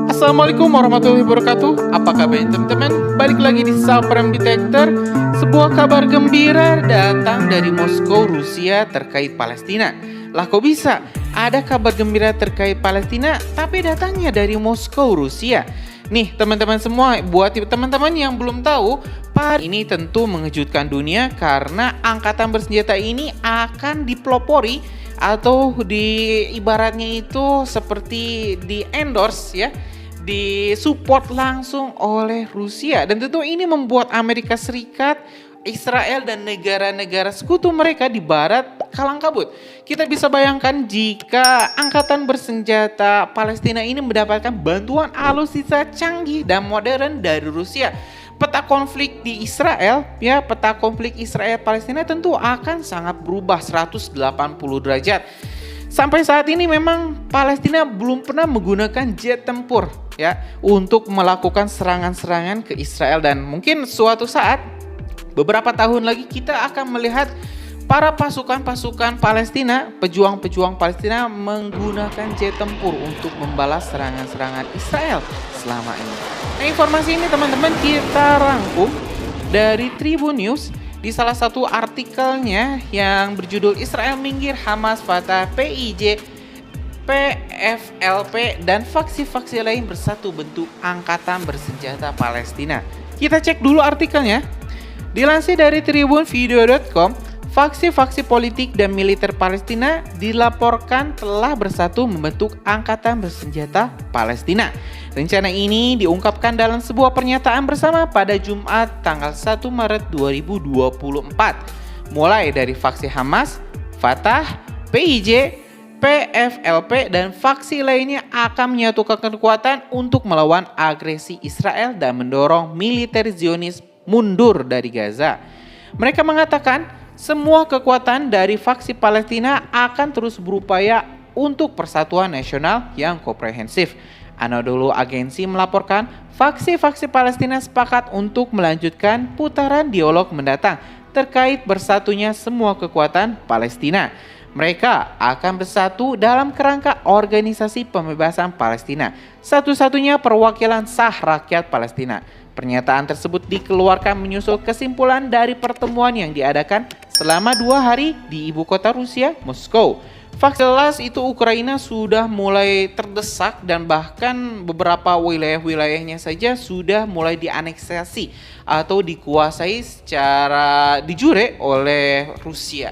Assalamualaikum warahmatullahi wabarakatuh. Apa kabar teman-teman? Balik lagi di Saprem Detector. Sebuah kabar gembira datang dari Moskow, Rusia terkait Palestina. Lah kok bisa? Ada kabar gembira terkait Palestina tapi datangnya dari Moskow, Rusia. Nih teman-teman semua, buat teman-teman yang belum tahu, ini tentu mengejutkan dunia karena angkatan bersenjata ini akan dipelopori atau di ibaratnya itu seperti di endorse ya, disupport langsung oleh Rusia, dan tentu ini membuat Amerika Serikat, Israel dan negara-negara sekutu mereka di barat kalang kabut. Kita bisa bayangkan jika angkatan bersenjata Palestina ini mendapatkan bantuan alutsista canggih dan modern dari Rusia. Peta konflik di Israel, ya, peta konflik Israel Palestina tentu akan sangat berubah 180 derajat. Sampai saat ini memang Palestina belum pernah menggunakan jet tempur ya untuk melakukan serangan-serangan ke Israel, dan mungkin suatu saat beberapa tahun lagi kita akan melihat para pasukan-pasukan Palestina, pejuang-pejuang Palestina menggunakan jet tempur untuk membalas serangan-serangan Israel selama ini. Nah, informasi ini teman-teman kita rangkum dari Tribun News di salah satu artikelnya yang berjudul Israel Minggir, Hamas, Fatah, PIJ, PFLP dan faksi-faksi lain bersatu bentuk angkatan bersenjata Palestina. Kita cek dulu artikelnya. Dilansir dari tribunvideo.com, faksi-faksi politik dan militer Palestina dilaporkan telah bersatu membentuk Angkatan Bersenjata Palestina. Rencana ini diungkapkan dalam sebuah pernyataan bersama pada Jumat tanggal 1 Maret 2024. Mulai dari faksi Hamas, Fatah, PIJ, PFLP dan faksi lainnya akan menyatukan kekuatan untuk melawan agresi Israel dan mendorong militer Zionis mundur dari Gaza. Mereka mengatakan semua kekuatan dari faksi Palestina akan terus berupaya untuk persatuan nasional yang komprehensif. Anadolu Agency melaporkan faksi-faksi Palestina sepakat untuk melanjutkan putaran dialog mendatang terkait bersatunya semua kekuatan Palestina. Mereka akan bersatu dalam kerangka Organisasi Pembebasan Palestina, satu-satunya perwakilan sah rakyat Palestina. Pernyataan tersebut dikeluarkan menyusul kesimpulan dari pertemuan yang diadakan selama 2 hari di ibu kota Rusia, Moskow. Jelas itu Ukraina sudah mulai terdesak dan bahkan beberapa wilayah-wilayahnya saja sudah mulai dianeksasi atau dikuasai secara dijure oleh Rusia.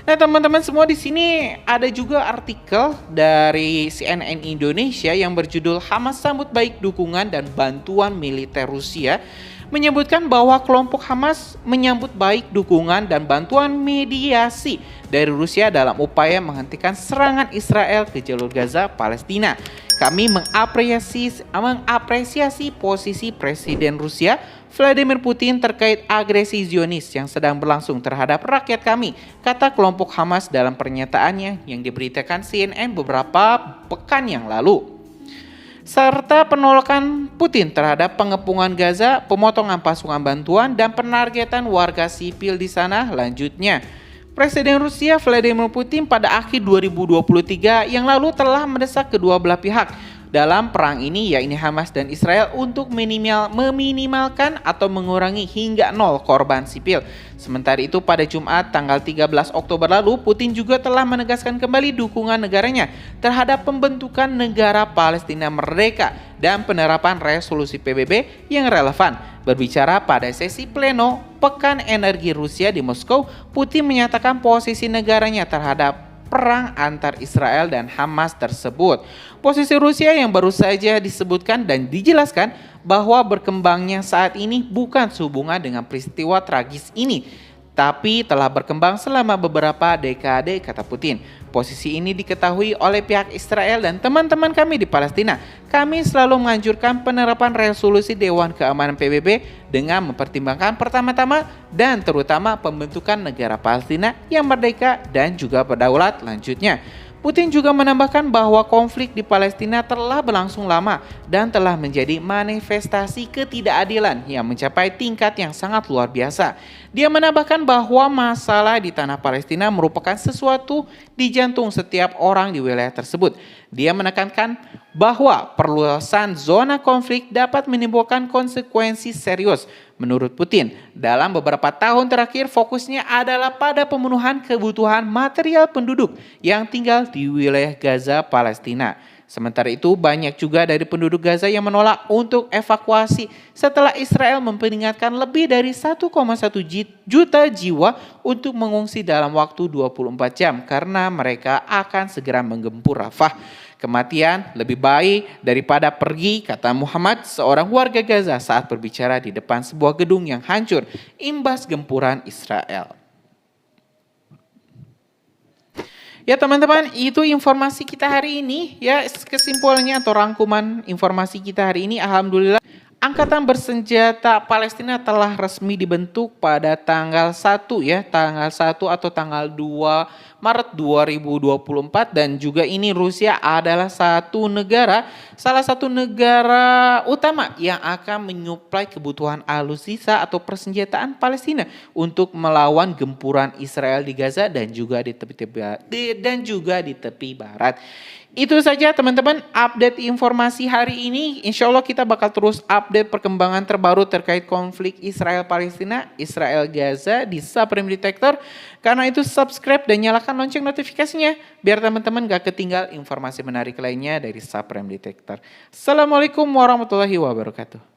Nah, teman-teman semua, di sini ada juga artikel dari CNN Indonesia yang berjudul Hamas sambut baik dukungan dan bantuan militer Rusia, menyebutkan bahwa kelompok Hamas menyambut baik dukungan dan bantuan mediasi dari Rusia dalam upaya menghentikan serangan Israel ke jalur Gaza, Palestina. Kami mengapresiasi posisi Presiden Rusia Vladimir Putin terkait agresi Zionis yang sedang berlangsung terhadap rakyat kami, kata kelompok Hamas dalam pernyataannya yang diberitakan CNN beberapa pekan yang lalu. Serta penolakan Putin terhadap pengepungan Gaza, pemotongan pasukan bantuan, dan penargetan warga sipil di sana. Lanjutnya, Presiden Rusia Vladimir Putin pada akhir 2023 yang lalu telah mendesak kedua belah pihak dalam perang ini, yakni Hamas dan Israel, untuk meminimalkan atau mengurangi hingga 0 korban sipil. Sementara itu pada Jumat tanggal 13 Oktober lalu, Putin juga telah menegaskan kembali dukungan negaranya terhadap pembentukan negara Palestina Merdeka dan penerapan resolusi PBB yang relevan. Berbicara pada sesi pleno Pekan Energi Rusia di Moskow, Putin menyatakan posisi negaranya terhadap perang antar Israel dan Hamas tersebut. Posisi Rusia yang baru saja disebutkan dan dijelaskan bahwa berkembangnya saat ini bukan sehubungan dengan peristiwa tragis ini, tapi telah berkembang selama beberapa dekade, kata Putin. Posisi ini diketahui oleh pihak Israel dan teman-teman kami di Palestina. Kami selalu menganjurkan penerapan resolusi Dewan Keamanan PBB dengan mempertimbangkan pertama-tama dan terutama pembentukan negara Palestina yang merdeka dan juga berdaulat, lanjutnya. Putin juga menambahkan bahwa konflik di Palestina telah berlangsung lama dan telah menjadi manifestasi ketidakadilan yang mencapai tingkat yang sangat luar biasa. Dia menambahkan bahwa masalah di tanah Palestina merupakan sesuatu di jantung setiap orang di wilayah tersebut. Dia menekankan bahwa perluasan zona konflik dapat menimbulkan konsekuensi serius. Menurut Putin, dalam beberapa tahun terakhir fokusnya adalah pada pemenuhan kebutuhan material penduduk yang tinggal di wilayah Gaza, Palestina. Sementara itu, banyak juga dari penduduk Gaza yang menolak untuk evakuasi setelah Israel memperingatkan lebih dari 1,1 juta jiwa untuk mengungsi dalam waktu 24 jam karena mereka akan segera menggempur Rafah. Kematian lebih baik daripada pergi, kata Muhammad, seorang warga Gaza saat berbicara di depan sebuah gedung yang hancur imbas gempuran Israel. Ya teman-teman, itu informasi kita hari ini. Ya, kesimpulannya atau rangkuman informasi kita hari ini, alhamdulillah Angkatan Bersenjata Palestina telah resmi dibentuk pada tanggal 1 ya, tanggal 1 atau tanggal 2 Maret 2024 dan juga ini Rusia adalah salah satu negara utama yang akan menyuplai kebutuhan alutsista atau persenjataan Palestina untuk melawan gempuran Israel di Gaza dan juga di tepi barat. Itu saja teman-teman update informasi hari ini. Insya Allah kita bakal terus update perkembangan terbaru terkait konflik Israel-Palestina, Israel-Gaza di Supreme Detector. Karena itu subscribe dan nyalakan lonceng notifikasinya biar teman-teman gak ketinggal informasi menarik lainnya dari Supreme Detector. Assalamualaikum warahmatullahi wabarakatuh.